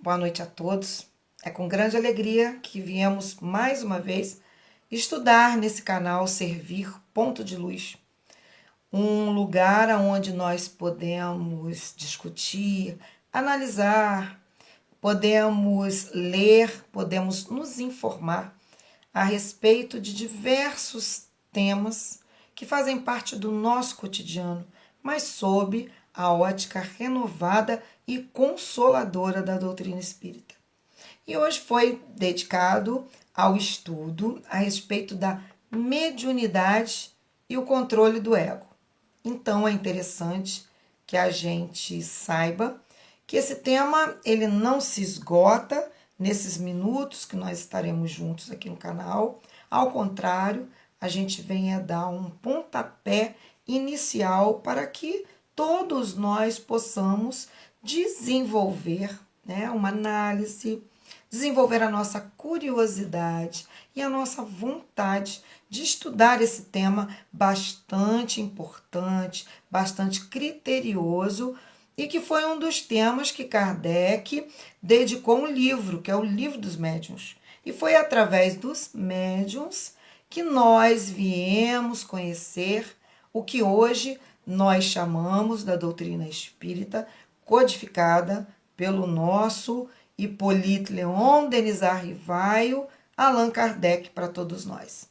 Boa noite a todos. É com grande alegria que viemos mais uma vez estudar nesse canal Servir Ponto de Luz, um lugar onde nós podemos discutir, analisar, podemos ler, podemos nos informar a respeito de diversos temas que fazem parte do nosso cotidiano, mas sob a ótica renovada e consoladora da doutrina espírita. E hoje foi dedicado ao estudo a respeito da mediunidade e o controle do ego. Então é interessante que a gente saiba que esse tema ele não se esgota nesses minutos que nós estaremos juntos aqui no canal. Ao contrário, a gente vem a dar um pontapé inicial para que todos nós possamos desenvolver, uma análise, desenvolver a nossa curiosidade e a nossa vontade de estudar esse tema bastante importante, bastante criterioso, e que foi um dos temas que Kardec dedicou um livro, que é o Livro dos Médiuns. E foi através dos médiuns que nós viemos conhecer o que hoje nós chamamos da doutrina espírita, codificada pelo nosso Hippolyte Léon Denisard Rivaio, Allan Kardec para todos nós.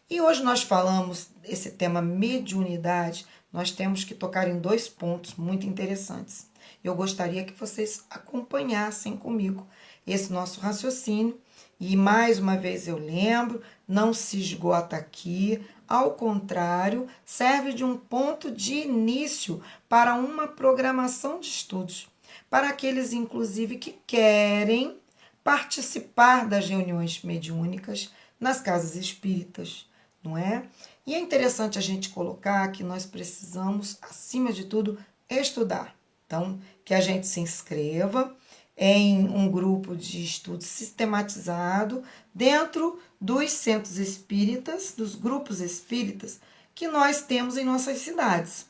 E hoje nós falamos esse tema mediunidade, nós temos que tocar em dois pontos muito interessantes. Eu gostaria que vocês acompanhassem comigo esse nosso raciocínio. E mais uma vez eu lembro, não se esgota aqui, ao contrário, serve de um ponto de início para uma programação de estudos, para aqueles inclusive que querem participar das reuniões mediúnicas nas casas espíritas, não é? E é interessante a gente colocar que nós precisamos, acima de tudo, estudar. Então, que a gente se inscreva em um grupo de estudo sistematizado dentro dos centros espíritas, dos grupos espíritas que nós temos em nossas cidades.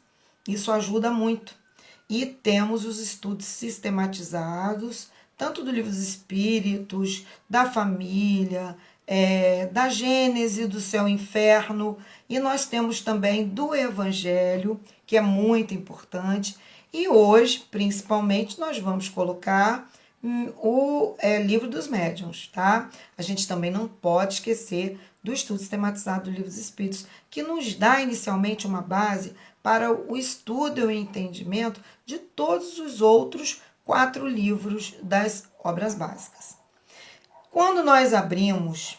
Isso ajuda muito. E temos os estudos sistematizados, tanto do Livro dos Espíritos, da família, da Gênese, do Céu e Inferno, e nós temos também do Evangelho, que é muito importante. E hoje, principalmente, nós vamos colocar o Livro dos Médiuns, tá? A gente também não pode esquecer do estudo sistematizado do Livro dos Espíritos, que nos dá inicialmente uma base para o estudo e o entendimento de todos os outros 4 livros das obras básicas. Quando nós abrimos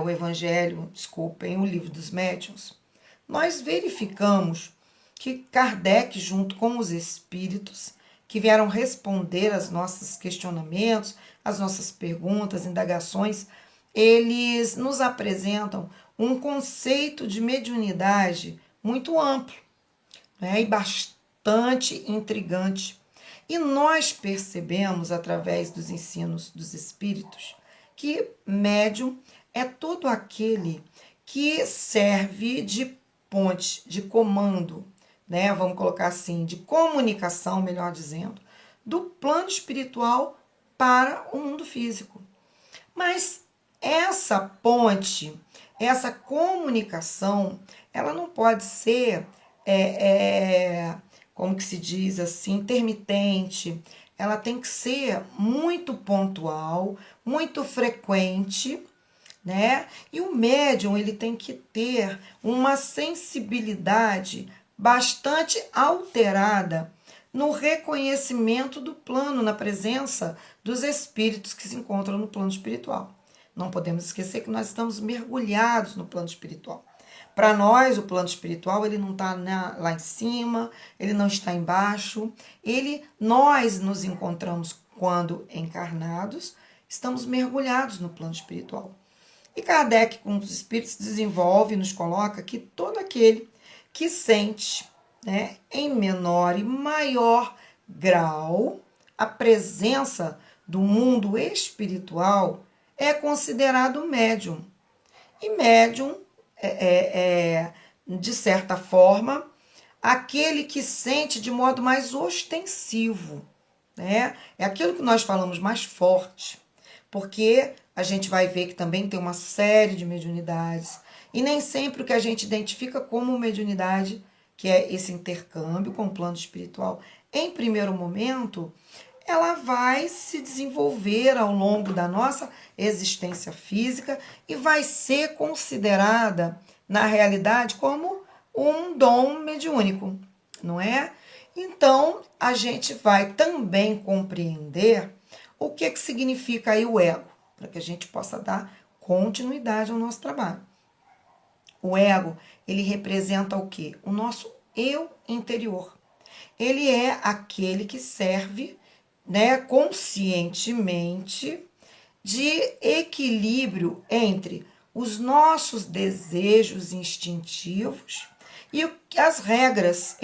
o Evangelho, o Livro dos Médiuns, nós verificamos que Kardec, junto com os espíritos, que vieram responder aos nossos questionamentos, às nossas perguntas, indagações, eles nos apresentam um conceito de mediunidade muito amplo, e bastante intrigante. E nós percebemos, através dos ensinos dos espíritos, que médium é todo aquele que serve de ponte, de comando, vamos colocar assim, de comunicação, melhor dizendo, do plano espiritual para o mundo físico. Mas essa ponte, essa comunicação, ela não pode ser, como que se diz assim, intermitente. Ela tem que ser muito pontual, muito frequente, E o médium ele tem que ter uma sensibilidade bastante alterada no reconhecimento do plano, na presença dos espíritos que se encontram no plano espiritual. Não podemos esquecer que nós estamos mergulhados no plano espiritual. Para nós, o plano espiritual ele não está lá em cima, ele não está embaixo. Nós nos encontramos quando encarnados, estamos mergulhados no plano espiritual. E Kardec, com os espíritos, desenvolve e nos coloca que todo aquele que sente, em menor e maior grau a presença do mundo espiritual é considerado médium. E médium de certa forma, aquele que sente de modo mais ostensivo, né? É aquilo que nós falamos mais forte, porque a gente vai ver que também tem uma série de mediunidades, e nem sempre o que a gente identifica como mediunidade, que é esse intercâmbio com o plano espiritual, em primeiro momento, ela vai se desenvolver ao longo da nossa existência física e vai ser considerada, na realidade, como um dom mediúnico, não é? Então, a gente vai também compreender o que significa aí o ego, para que a gente possa dar continuidade ao nosso trabalho. O ego, ele representa o quê? O nosso eu interior. Ele é aquele que serve, né, conscientemente de equilíbrio entre os nossos desejos instintivos e as regras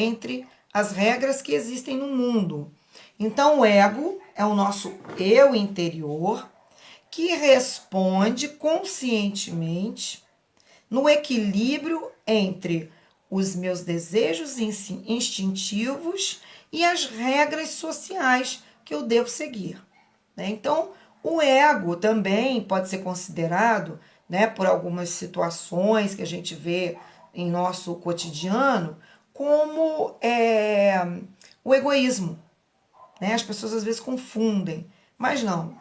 que existem no mundo. Então, o ego é o nosso eu interior que responde conscientemente no equilíbrio entre os meus desejos instintivos e as regras sociais que eu devo seguir, né? Então, o ego também pode ser considerado, né, por algumas situações que a gente vê em nosso cotidiano, como o egoísmo, né? As pessoas às vezes confundem, mas não.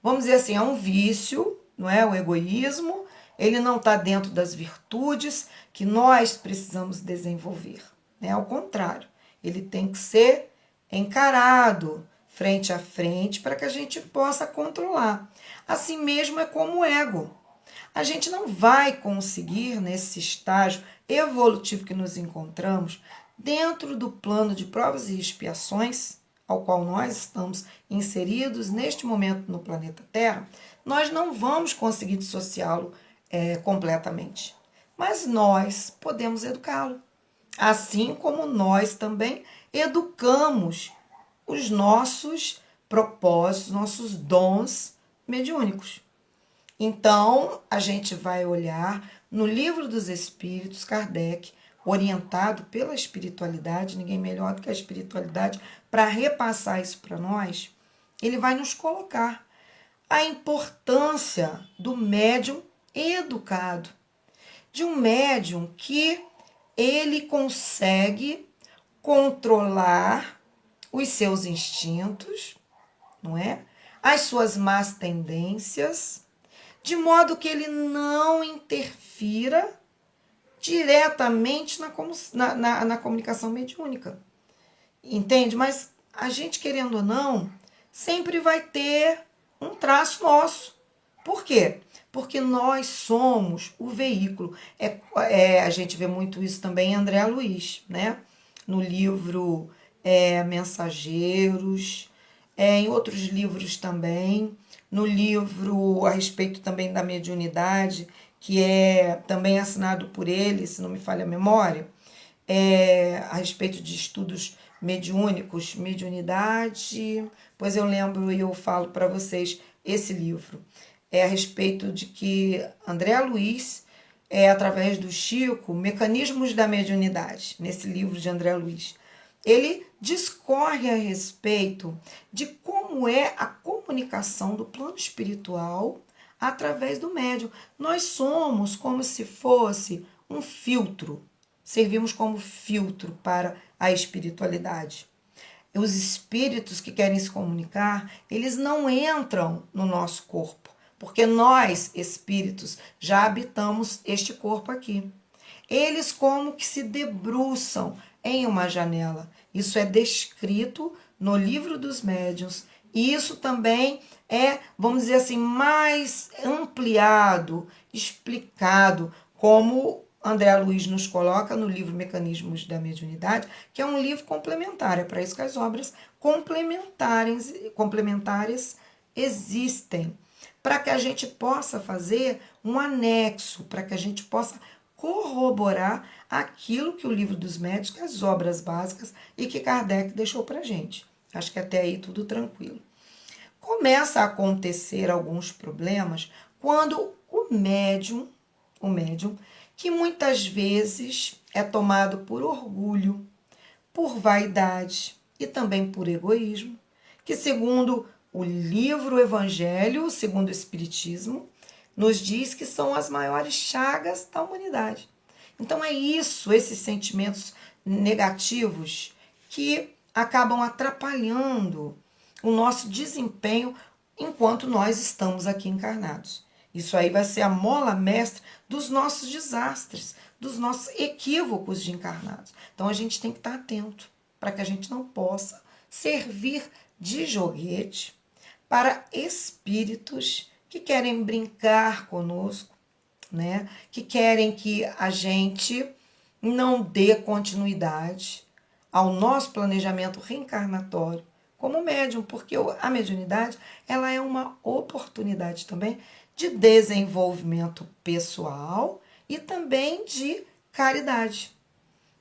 Vamos dizer assim, é um vício, não é? O egoísmo, ele não está dentro das virtudes que nós precisamos desenvolver, né? Ao contrário, ele tem que ser encarado frente a frente para que a gente possa controlar. Assim mesmo é como o ego. A gente não vai conseguir, nesse estágio evolutivo que nos encontramos, dentro do plano de provas e expiações, ao qual nós estamos inseridos neste momento no planeta Terra, nós não vamos conseguir dissociá-lo completamente. Mas nós podemos educá-lo. Assim como nós também educamos os nossos propósitos, nossos dons mediúnicos. Então, a gente vai olhar no Livro dos Espíritos, Kardec, orientado pela espiritualidade, ninguém melhor do que a espiritualidade, para repassar isso para nós, ele vai nos colocar a importância do médium educado, de um médium que ele consegue controlar os seus instintos, não é? As suas más tendências, de modo que ele não interfira diretamente na comunicação mediúnica. Entende? Mas a gente, querendo ou não, sempre vai ter um traço nosso. Por quê? Porque nós somos o veículo. A gente vê muito isso também em André Luiz, né? No livro Mensageiros, em outros livros também, no livro a respeito também da mediunidade, que é também assinado por ele, se não me falha a memória, a respeito de estudos mediúnicos, mediunidade, pois eu lembro e eu falo para vocês esse livro. É a respeito de que André Luiz, através do Chico, Mecanismos da Mediunidade, nesse livro de André Luiz, ele discorre a respeito de como é a comunicação do plano espiritual através do médium. Nós somos como se fosse um filtro, servimos como filtro para a espiritualidade. Os espíritos que querem se comunicar, eles não entram no nosso corpo, porque nós, espíritos, já habitamos este corpo aqui. Eles como que se debruçam em uma janela. Isso é descrito no Livro dos Médiuns. E isso também é, vamos dizer assim, mais ampliado, explicado, como André Luiz nos coloca no livro Mecanismos da Mediunidade, que é um livro complementar. É para isso que as obras complementares existem, para que a gente possa fazer um anexo, para que a gente possa corroborar aquilo que o Livro dos Médiuns, que as obras básicas e que Kardec deixou para a gente. Acho que até aí tudo tranquilo. Começa a acontecer alguns problemas quando o médium, que muitas vezes é tomado por orgulho, por vaidade e também por egoísmo, que segundo o livro Evangelho, segundo o Espiritismo, nos diz que são as maiores chagas da humanidade. Então é isso, esses sentimentos negativos que acabam atrapalhando o nosso desempenho enquanto nós estamos aqui encarnados. Isso aí vai ser a mola mestra dos nossos desastres, dos nossos equívocos de encarnados. Então a gente tem que estar atento para que a gente não possa servir de joguete para espíritos que querem brincar conosco, né? Que querem que a gente não dê continuidade ao nosso planejamento reencarnatório como médium, porque a mediunidade ela é uma oportunidade também de desenvolvimento pessoal e também de caridade.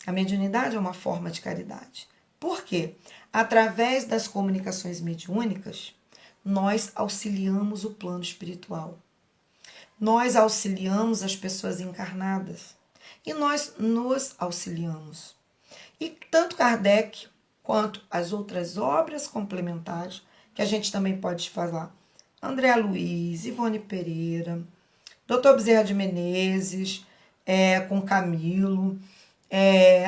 A mediunidade é uma forma de caridade. Por quê? Através das comunicações mediúnicas, nós auxiliamos o plano espiritual. Nós auxiliamos as pessoas encarnadas. E nós nos auxiliamos. E tanto Kardec quanto as outras obras complementares, que a gente também pode falar, André Luiz, Ivone Pereira, Dr. Bezerra de Menezes, com Camilo,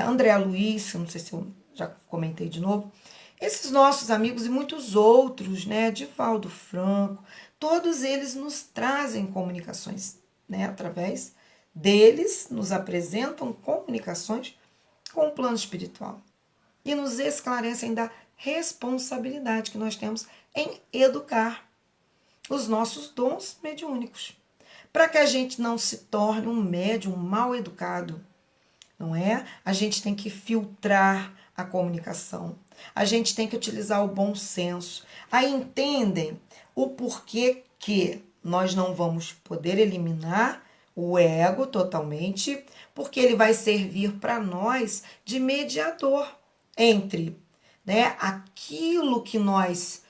André Luiz, não sei se eu já comentei de novo, esses nossos amigos e muitos outros, né, Divaldo Franco, todos eles nos trazem comunicações, né, através deles, nos apresentam comunicações com o plano espiritual e nos esclarecem da responsabilidade que nós temos em educar os nossos dons mediúnicos, para que a gente não se torne um médium mal educado, não é? A gente tem que filtrar a comunicação, a gente tem que utilizar o bom senso. Aí entendem o porquê que nós não vamos poder eliminar o ego totalmente, porque ele vai servir para nós de mediador entre, né, aquilo que nós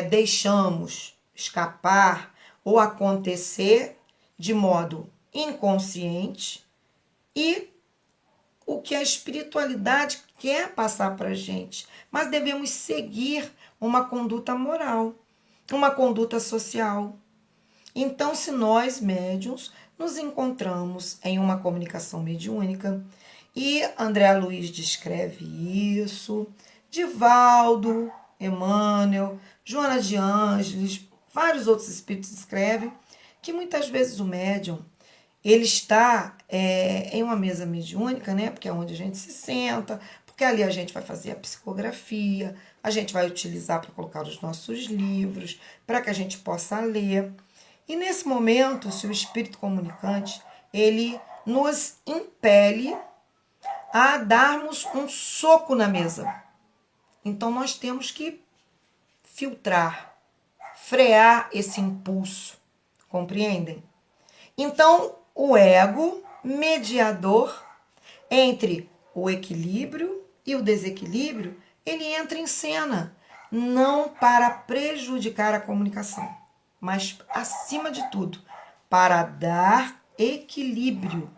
deixamos escapar ou acontecer de modo inconsciente e o que a espiritualidade quer passar para a gente. Mas devemos seguir uma conduta moral, uma conduta social. Então, se nós, médiuns, nos encontramos em uma comunicação mediúnica, e André Luiz descreve isso, Divaldo, Emmanuel, Joana de Ângeles, vários outros espíritos escrevem que muitas vezes o médium ele está em uma mesa mediúnica, né? Porque é onde a gente se senta, porque ali a gente vai fazer a psicografia, a gente vai utilizar para colocar os nossos livros, para que a gente possa ler. E nesse momento, se o espírito comunicante, ele nos impele a darmos um soco na mesa. Então nós temos que filtrar, frear esse impulso, compreendem? Então, o ego, mediador entre o equilíbrio e o desequilíbrio, ele entra em cena, não para prejudicar a comunicação, mas, acima de tudo, para dar equilíbrio,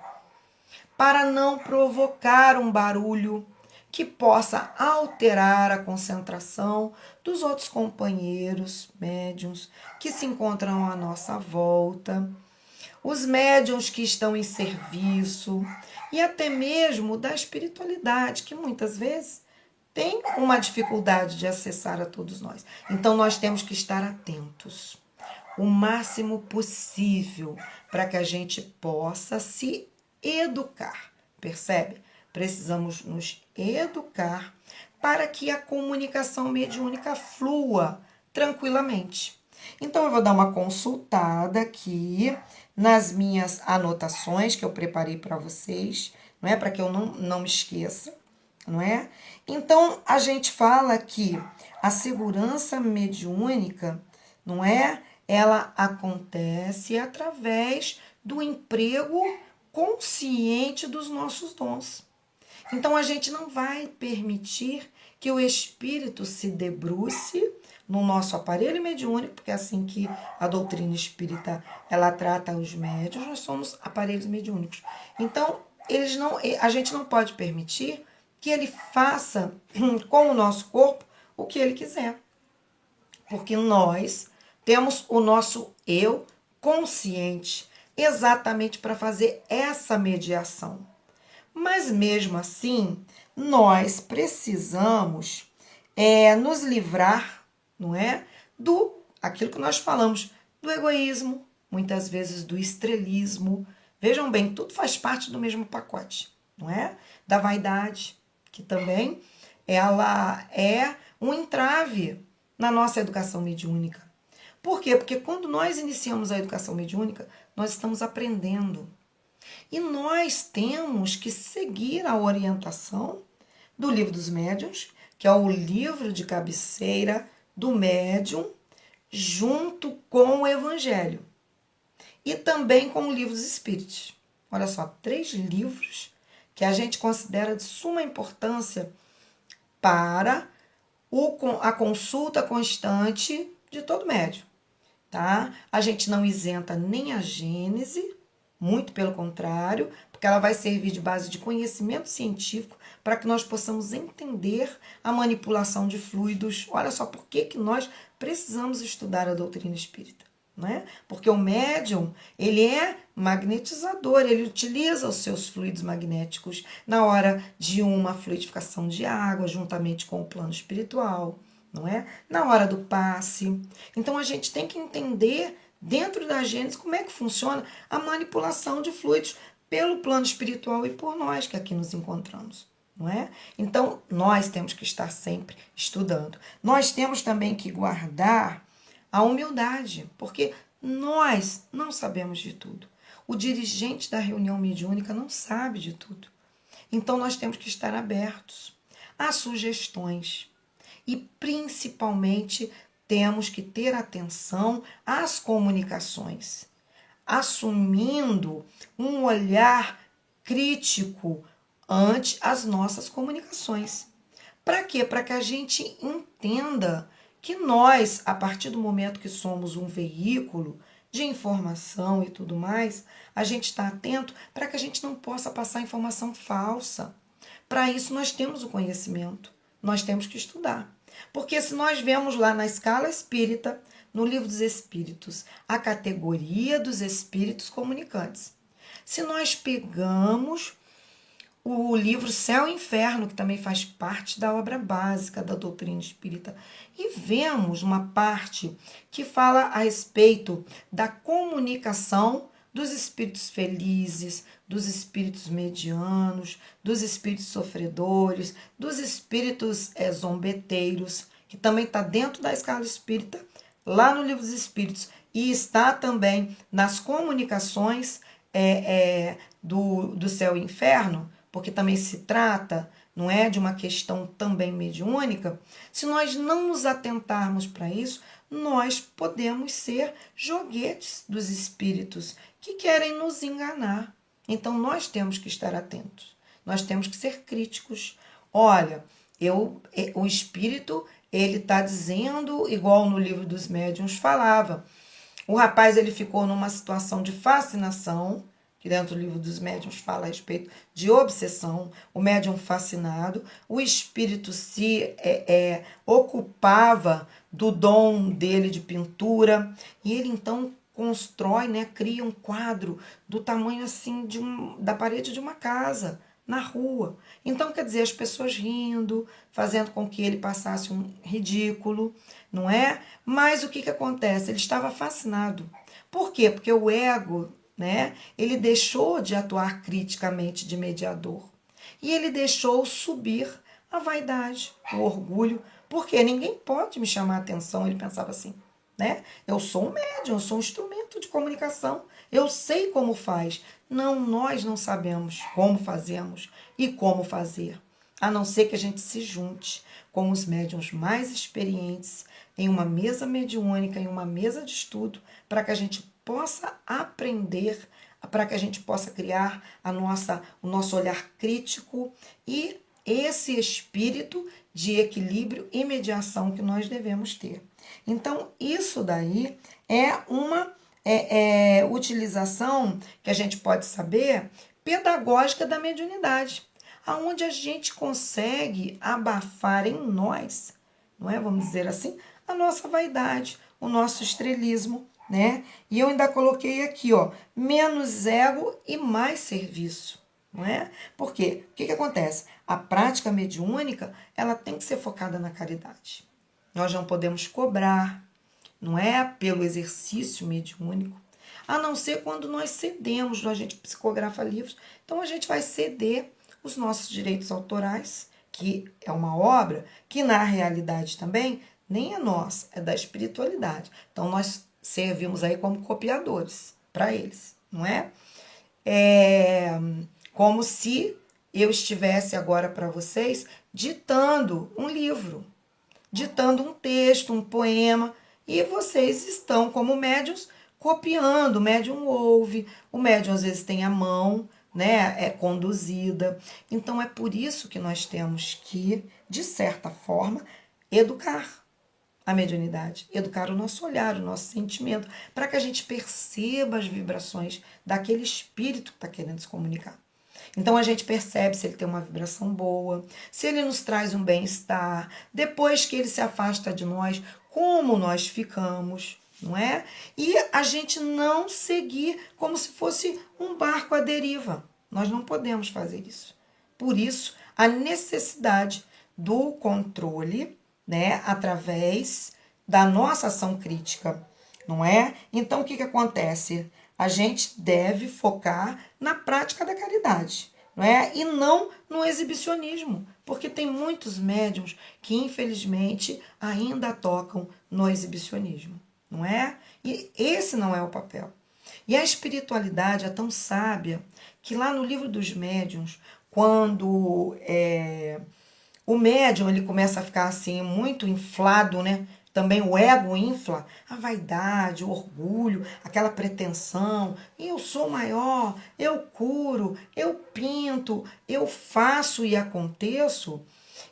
para não provocar um barulho que possa alterar a concentração dos outros companheiros médiuns que se encontram à nossa volta, os médiuns que estão em serviço e até mesmo da espiritualidade, que muitas vezes tem uma dificuldade de acessar a todos nós. Então nós temos que estar atentos o máximo possível para que a gente possa se educar, percebe? Precisamos nos educar para que a comunicação mediúnica flua tranquilamente. Então, eu vou dar uma consultada aqui nas minhas anotações que eu preparei para vocês, não é? Para que eu não me esqueça, não é? Então, a gente fala que a segurança mediúnica, não é? Ela acontece através do emprego consciente dos nossos dons. Então, a gente não vai permitir que o espírito se debruce no nosso aparelho mediúnico, porque é assim que a doutrina espírita ela trata os médiuns, nós somos aparelhos mediúnicos. Então, a gente não pode permitir que ele faça com o nosso corpo o que ele quiser. Porque nós temos o nosso eu consciente exatamente para fazer essa mediação. Mas mesmo assim, nós precisamos nos livrar, não é? Do aquilo que nós falamos, do egoísmo, muitas vezes do estrelismo. Vejam bem, tudo faz parte do mesmo pacote, não é? Da vaidade, que também ela é um entrave na nossa educação mediúnica. Por quê? Porque quando nós iniciamos a educação mediúnica, nós estamos aprendendo. E nós temos que seguir a orientação do Livro dos Médiuns, que é o livro de cabeceira do médium, junto com o Evangelho. E também com o Livro dos Espíritos. Olha só, 3 livros que a gente considera de suma importância para a consulta constante de todo médium. Tá? A gente não isenta nem a Gênese, muito pelo contrário, porque ela vai servir de base de conhecimento científico para que nós possamos entender a manipulação de fluidos. Olha só por que nós precisamos estudar a doutrina espírita. Não é? Porque o médium, ele é magnetizador, ele utiliza os seus fluidos magnéticos na hora de uma fluidificação de água, juntamente com o plano espiritual, não é? Na hora do passe. Então a gente tem que entender dentro da Gênese como é que funciona a manipulação de fluidos pelo plano espiritual e por nós que aqui nos encontramos, não é? Então nós temos que estar sempre estudando. Nós temos também que guardar a humildade, porque nós não sabemos de tudo. O dirigente da reunião mediúnica não sabe de tudo. Então nós temos que estar abertos a sugestões. E, principalmente, temos que ter atenção às comunicações, assumindo um olhar crítico ante as nossas comunicações. Para quê? Para que a gente entenda que nós, a partir do momento que somos um veículo de informação e tudo mais, a gente está atento para que a gente não possa passar informação falsa. Para isso, nós temos o conhecimento, nós temos que estudar. Porque se nós vemos lá na escala espírita, no Livro dos Espíritos, a categoria dos espíritos comunicantes. Se nós pegamos o livro Céu e Inferno, que também faz parte da obra básica da doutrina espírita, e vemos uma parte que fala a respeito da comunicação dos espíritos felizes, dos espíritos medianos, dos espíritos sofredores, dos espíritos zombeteiros, que também está dentro da escala espírita, lá no Livro dos Espíritos, e está também nas comunicações do Céu e Inferno, porque também se trata, não é, de uma questão também mediúnica. Se nós não nos atentarmos para isso, nós podemos ser joguetes dos espíritos que querem nos enganar. Então, nós temos que estar atentos. Nós temos que ser críticos. Olha, o espírito, ele está dizendo, igual no Livro dos Médiuns falava, o rapaz ele ficou numa situação de fascinação, que dentro do Livro dos Médiuns fala a respeito de obsessão, o médium fascinado, o espírito se ocupava do dom dele de pintura, e ele então constrói, né, cria um quadro do tamanho assim da parede de uma casa, na rua. Então, quer dizer, as pessoas rindo, fazendo com que ele passasse um ridículo, não é? Mas o que acontece? Ele estava fascinado. Por quê? Porque o ego, né, ele deixou de atuar criticamente de mediador. E ele deixou subir a vaidade, o orgulho, porque ninguém pode me chamar a atenção, ele pensava assim, né? Eu sou um médium, eu sou um instrumento de comunicação, eu sei como faz. Não, nós não sabemos como fazemos e como fazer, a não ser que a gente se junte com os médiuns mais experientes em uma mesa mediúnica, em uma mesa de estudo, para que a gente possa aprender, para que a gente possa criar o nosso olhar crítico e esse espírito de equilíbrio e mediação que nós devemos ter. Então, isso daí é uma utilização que a gente pode saber pedagógica da mediunidade. aonde a gente consegue abafar em nós, não é? Vamos dizer assim, a nossa vaidade, o nosso estrelismo, né? E eu ainda coloquei aqui, ó, menos ego e mais serviço, não é? Por quê? O que acontece? A prática mediúnica, ela tem que ser focada na caridade. Nós não podemos cobrar, não é? Pelo exercício mediúnico, a não ser quando nós cedemos, a gente psicografa livros, então a gente vai ceder os nossos direitos autorais, que é uma obra que na realidade também nem é nossa, é da espiritualidade. Então nós servimos aí como copiadores para eles, não é? É como se eu estivesse agora para vocês ditando um livro, ditando um texto, um poema, e vocês estão, como médiums, copiando. O médium ouve, o médium às vezes tem a mão, né, é conduzida. Então é por isso que nós temos que, de certa forma, educar a mediunidade, educar o nosso olhar, o nosso sentimento, para que a gente perceba as vibrações daquele espírito que está querendo se comunicar. Então a gente percebe se ele tem uma vibração boa, se ele nos traz um bem-estar, depois que ele se afasta de nós, como nós ficamos, não é? E a gente não seguir como se fosse um barco à deriva. Nós não podemos fazer isso. Por isso, a necessidade do controle, né, através da nossa ação crítica, não é? Então, o que acontece? A gente deve focar na prática da caridade, não é? E não no exibicionismo, porque tem muitos médiuns que, infelizmente, ainda tocam no exibicionismo, não é? E esse não é o papel. E a espiritualidade é tão sábia que lá no livro dos médiuns, quando o médium ele começa a ficar assim muito inflado, né? Também o ego infla, a vaidade, o orgulho, aquela pretensão. Eu sou maior, eu curo, eu pinto, eu faço e aconteço.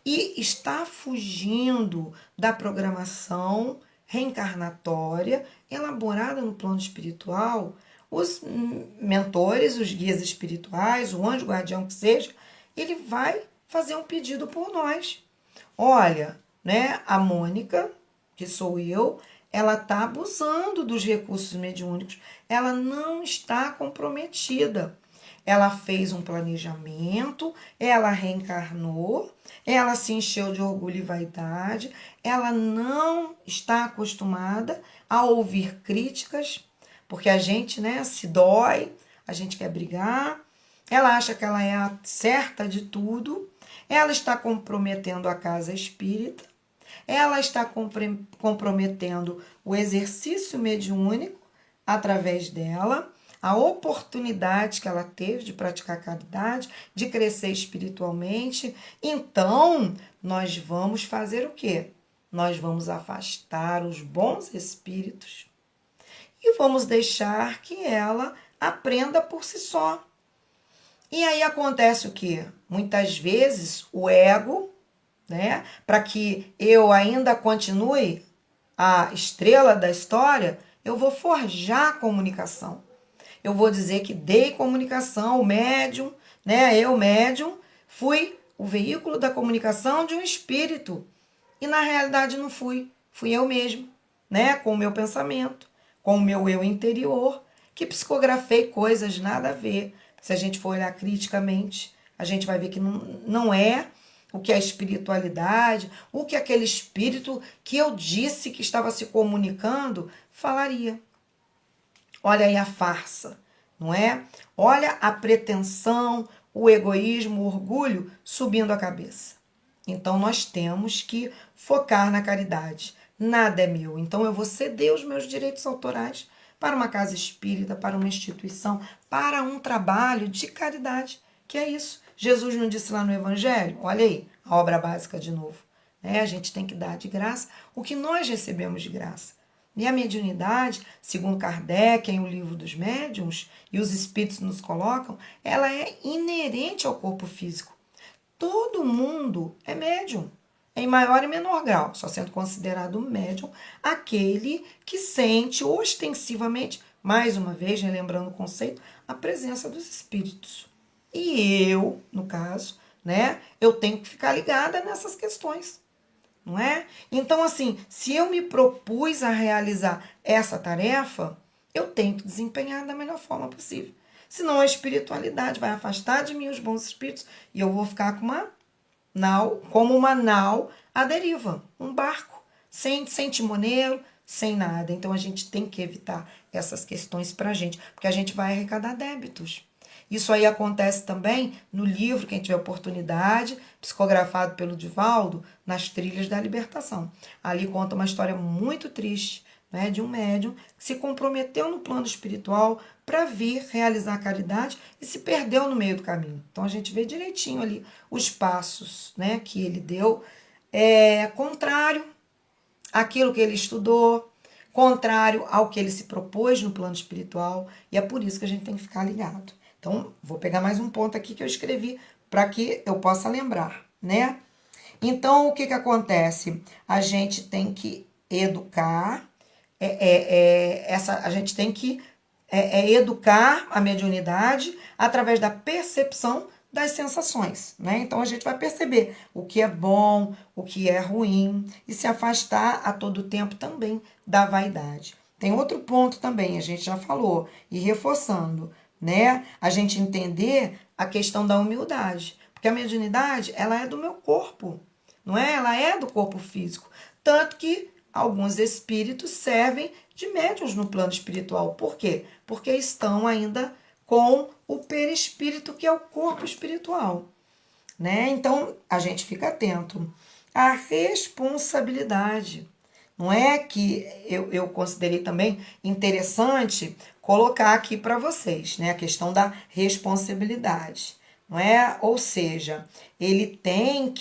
E está fugindo da programação reencarnatória elaborada no plano espiritual. Os mentores, os guias espirituais, o anjo guardião que seja, ele vai fazer um pedido por nós. Olha, né, a Mônica, que sou eu, ela está abusando dos recursos mediúnicos. Ela não está comprometida. Ela fez um planejamento, ela reencarnou, ela se encheu de orgulho e vaidade, ela não está acostumada a ouvir críticas, porque a gente, né, se dói, a gente quer brigar, ela acha que ela é a certa de tudo, ela está comprometendo a casa espírita, ela está comprometendo o exercício mediúnico através dela, a oportunidade que ela teve de praticar caridade, de crescer espiritualmente. Então, nós vamos fazer o quê? Nós vamos afastar os bons espíritos e vamos deixar que ela aprenda por si só. E aí acontece o quê? Muitas vezes o ego, né, para que eu ainda continue a estrela da história, eu vou forjar a comunicação. Eu vou dizer que dei comunicação, o médium, né, eu médium, fui o veículo da comunicação de um espírito. E na realidade não fui, fui eu mesmo, né, com o meu pensamento, com o meu eu interior, que psicografei coisas nada a ver. Se a gente for olhar criticamente, a gente vai ver que não é o que a espiritualidade, o que aquele espírito que eu disse que estava se comunicando falaria. Olha aí a farsa, não é? Olha a pretensão, o egoísmo, o orgulho subindo a cabeça. Então nós temos que focar na caridade. Nada é meu, então eu vou ceder os meus direitos autorais para uma casa espírita, para uma instituição, para um trabalho de caridade, que é isso. Jesus não disse lá no Evangelho? Olha aí, a obra básica de novo. Né? A gente tem que dar de graça o que nós recebemos de graça. E a mediunidade, segundo Kardec, em O Livro dos Médiuns, e os espíritos nos colocam, ela é inerente ao corpo físico. Todo mundo é médium, em maior e menor grau, só sendo considerado médium aquele que sente ostensivamente, mais uma vez, relembrando o conceito, a presença dos espíritos. E eu, no caso, né? Eu tenho que ficar ligada nessas questões, não é? Então, assim, se eu me propus a realizar essa tarefa, eu tenho que desempenhar da melhor forma possível. Senão a espiritualidade vai afastar de mim os bons espíritos e eu vou ficar com uma nau, como uma nau à deriva, um barco, sem timoneiro, sem nada. Então a gente tem que evitar essas questões para a gente, porque a gente vai arrecadar débitos. Isso aí acontece também no livro, quem tiver oportunidade, psicografado pelo Divaldo, Nas Trilhas da Libertação. Ali conta uma história muito triste, né, de um médium que se comprometeu no plano espiritual para vir realizar a caridade e se perdeu no meio do caminho. Então a gente vê direitinho ali os passos, né, que ele deu, contrário àquilo que ele estudou, contrário ao que ele se propôs no plano espiritual, e é por isso que a gente tem que ficar ligado. Então, vou pegar mais um ponto aqui que eu escrevi para que eu possa lembrar, né? Então, o que acontece? A gente tem que educar, a gente tem que educar a mediunidade através da percepção das sensações, né? Então a gente vai perceber o que é bom, o que é ruim e se afastar a todo tempo também da vaidade. Tem outro ponto também, a gente já falou, e reforçando, né? A gente entender a questão da humildade, porque a mediunidade, ela é do meu corpo, não é? Ela é do corpo físico, tanto que alguns espíritos servem de médiuns no plano espiritual. Por quê? Porque estão ainda com o perispírito, que é o corpo espiritual, né? Então, a gente fica atento à responsabilidade. Não é que eu considerei também interessante colocar aqui para vocês, né? A questão da responsabilidade, não é? Ou seja, ele tem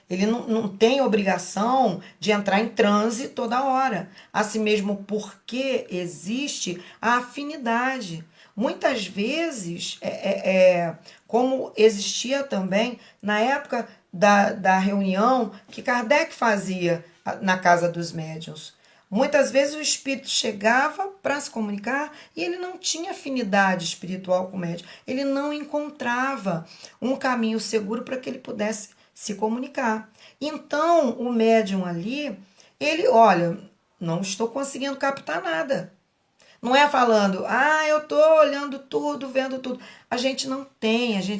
ele não tem obrigação de entrar em transe toda hora, assim mesmo porque existe a afinidade. Muitas vezes, como existia também na época da reunião que Kardec fazia na casa dos médiuns. Muitas vezes o espírito chegava para se comunicar e ele não tinha afinidade espiritual com o médium. Ele não encontrava um caminho seguro para que ele pudesse se comunicar. Então, o médium ali, ele, olha, não estou conseguindo captar nada. Não é falando, eu estou olhando tudo, vendo tudo. A gente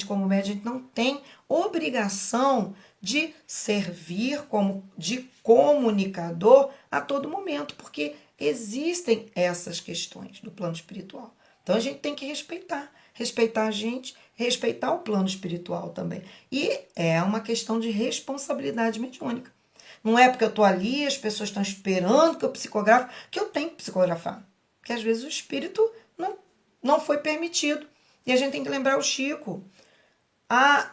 como médium, a gente não tem obrigação de servir como de comunicador a todo momento, porque existem essas questões do plano espiritual. Então a gente tem que respeitar a gente, respeitar o plano espiritual também. E é uma questão de responsabilidade mediúnica. Não é porque eu estou ali, as pessoas estão esperando que eu psicografe, que eu tenho que psicografar. Porque às vezes o espírito não foi permitido. E a gente tem que lembrar o Chico. A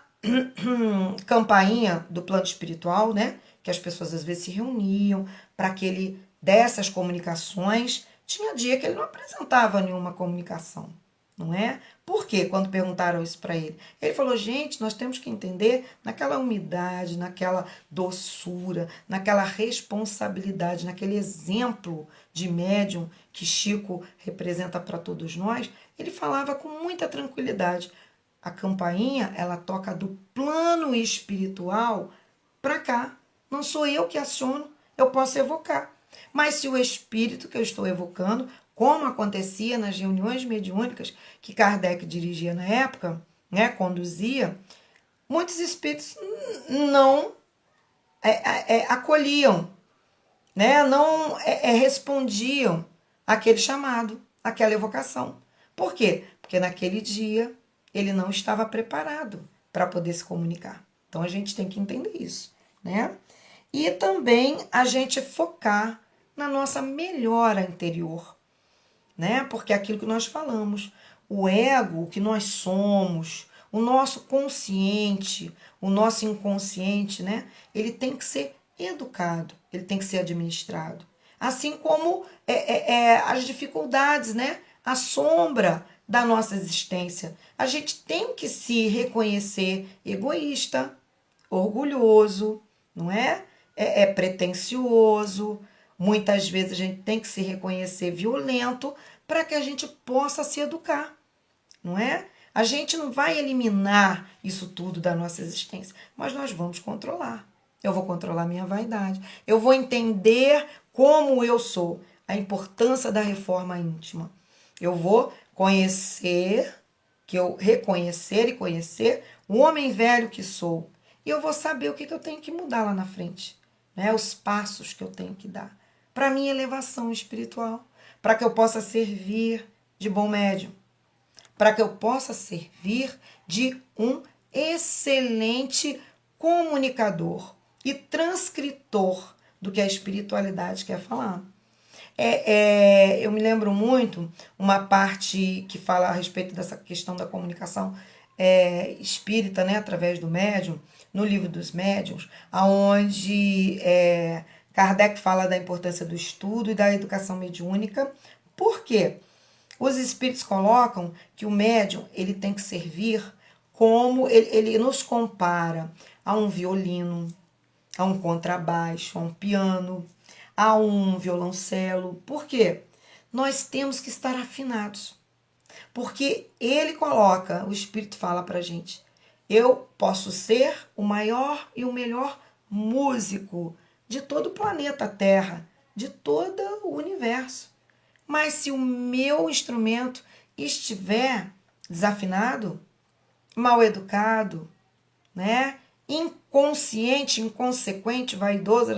campainha do plano espiritual, né? Que as pessoas às vezes se reuniam para que ele desse as comunicações. Tinha dia que ele não apresentava nenhuma comunicação, não é? Por quê? Quando perguntaram isso para ele. Ele falou, gente, nós temos que entender naquela umidade, naquela doçura, naquela responsabilidade, naquele exemplo de médium que Chico representa para todos nós. Ele falava com muita tranquilidade. A campainha, ela toca do plano espiritual para cá. Não sou eu que aciono, eu posso evocar. Mas se o espírito que eu estou evocando, como acontecia nas reuniões mediúnicas que Kardec dirigia na época, né, conduzia, muitos espíritos não acolhiam, né, não respondiam àquele chamado, àquela evocação. Por quê? Porque naquele dia ele não estava preparado para poder se comunicar. Então a gente tem que entender isso, né? E também a gente focar na nossa melhora interior, né? Porque é aquilo que nós falamos, o ego, o que nós somos, o nosso consciente, o nosso inconsciente, né? Ele tem que ser educado, ele tem que ser administrado. Assim como as dificuldades, né? A sombra da nossa existência. A gente tem que se reconhecer egoísta, orgulhoso, não é? Pretensioso. Muitas vezes a gente tem que se reconhecer violento para que a gente possa se educar, não é? A gente não vai eliminar isso tudo da nossa existência, mas nós vamos controlar. Eu vou controlar minha vaidade. Eu vou entender como eu sou, a importância da reforma íntima. Eu vou reconhecer e conhecer o homem velho que sou. E eu vou saber o que eu tenho que mudar lá na frente, né? Os passos que eu tenho que dar para minha elevação espiritual, para que eu possa servir de bom médium, para que eu possa servir de um excelente comunicador e transcritor do que a espiritualidade quer falar. Eu me lembro muito uma parte que fala a respeito dessa questão da comunicação espírita, né, através do médium, no livro dos médiuns, onde Kardec fala da importância do estudo e da educação mediúnica. Por quê? Os espíritos colocam que o médium ele tem que servir como ele nos compara a um violino, a um contrabaixo, a um piano, a um violoncelo. Por quê? Nós temos que estar afinados. Porque ele coloca, o Espírito fala pra gente, eu posso ser o maior e o melhor músico de todo o planeta Terra, de todo o universo. Mas se o meu instrumento estiver desafinado, mal educado, né? Inconsciente, inconsequente, vaidoso,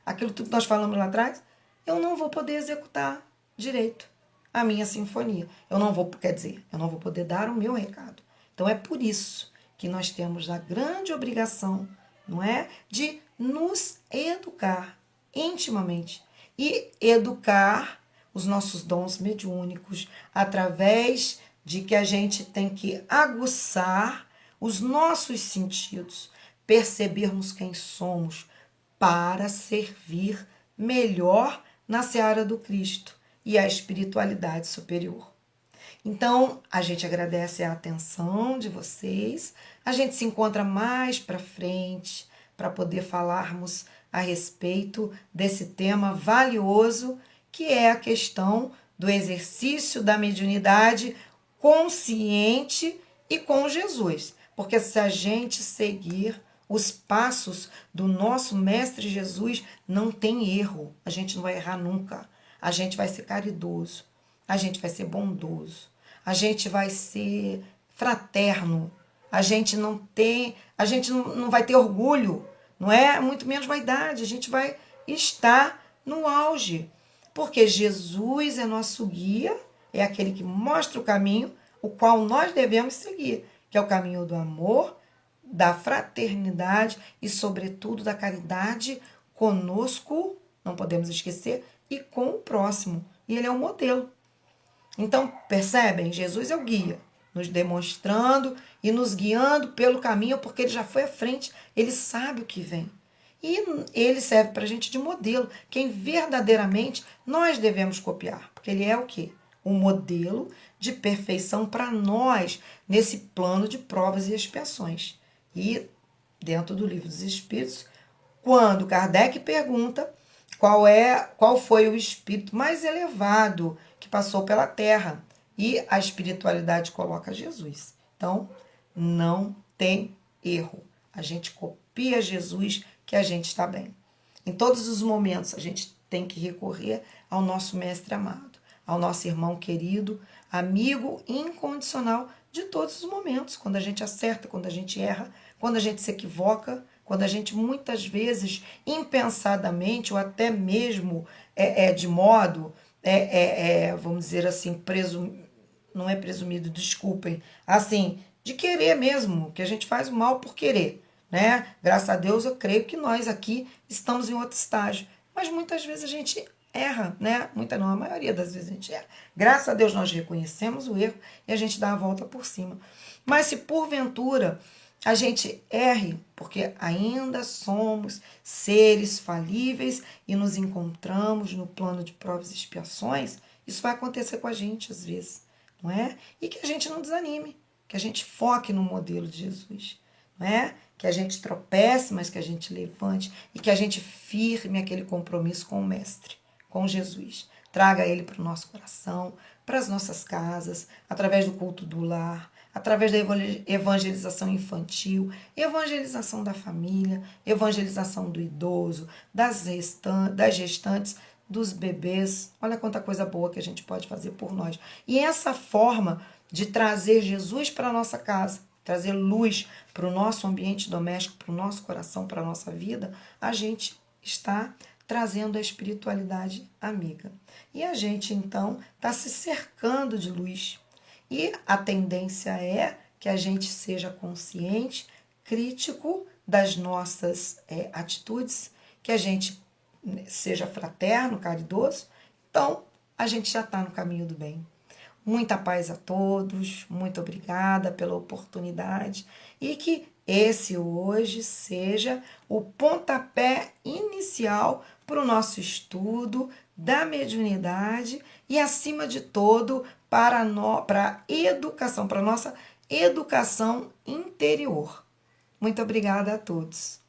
aquilo tudo que nós falamos lá atrás, eu não vou poder executar direito a minha sinfonia. Eu não vou poder dar o meu recado. Então é por isso que nós temos a grande obrigação, não é, de nos educar intimamente e educar os nossos dons mediúnicos através de que a gente tem que aguçar os nossos sentidos, percebermos quem somos para servir melhor na seara do Cristo e a espiritualidade superior. Então, a gente agradece a atenção de vocês. A gente se encontra mais para frente para poder falarmos a respeito desse tema valioso que é a questão do exercício da mediunidade consciente e com Jesus. Porque se a gente seguir os passos do nosso Mestre Jesus, não tem erro. A gente não vai errar nunca. A gente vai ser caridoso. A gente vai ser bondoso. A gente vai ser fraterno. A gente não vai ter orgulho, não é? Muito menos vaidade. A gente vai estar no auge. Porque Jesus é nosso guia, é aquele que mostra o caminho, o qual nós devemos seguir, que é o caminho do amor, da fraternidade e, sobretudo, da caridade conosco, não podemos esquecer, e com o próximo. E ele é o modelo. Então, percebem? Jesus é o guia, nos demonstrando e nos guiando pelo caminho, porque ele já foi à frente, ele sabe o que vem. E ele serve para a gente de modelo, quem verdadeiramente nós devemos copiar, porque ele é o quê? Um modelo de perfeição para nós, nesse plano de provas e expiações. E, dentro do Livro dos Espíritos, quando Kardec pergunta qual foi o espírito mais elevado que passou pela Terra, e a espiritualidade coloca Jesus. Então, não tem erro. A gente copia Jesus, que a gente está bem. Em todos os momentos, a gente tem que recorrer ao nosso mestre amado, ao nosso irmão querido, amigo incondicional de todos os momentos, quando a gente acerta, quando a gente erra, quando a gente se equivoca, quando a gente muitas vezes, impensadamente, ou até mesmo de modo, vamos dizer assim, não é presumido, desculpem, assim, de querer mesmo, que a gente faz o mal por querer, né? Graças a Deus eu creio que nós aqui estamos em outro estágio, mas muitas vezes a gente erra, né? Muita não, a maioria das vezes a gente erra. Graças a Deus nós reconhecemos o erro e a gente dá a volta por cima. Mas se porventura a gente erre, porque ainda somos seres falíveis e nos encontramos no plano de provas e expiações, isso vai acontecer com a gente às vezes, não é? E que a gente não desanime, que a gente foque no modelo de Jesus, não é? Que a gente tropece, mas que a gente levante e que a gente firme aquele compromisso com o Mestre, com Jesus. Traga ele para o nosso coração, para as nossas casas, através do culto do lar, através da evangelização infantil, evangelização da família, evangelização do idoso, das gestantes, dos bebês. Olha quanta coisa boa que a gente pode fazer por nós. E essa forma de trazer Jesus para a nossa casa, trazer luz para o nosso ambiente doméstico, para o nosso coração, para a nossa vida, a gente está trazendo a espiritualidade amiga. E a gente, então, está se cercando de luz. E a tendência é que a gente seja consciente, crítico das nossas atitudes, que a gente seja fraterno, caridoso. Então, a gente já está no caminho do bem. Muita paz a todos, muito obrigada pela oportunidade e que esse hoje seja o pontapé inicial para o nosso estudo da mediunidade e, acima de todo, para a educação, para a nossa educação interior. Muito obrigada a todos.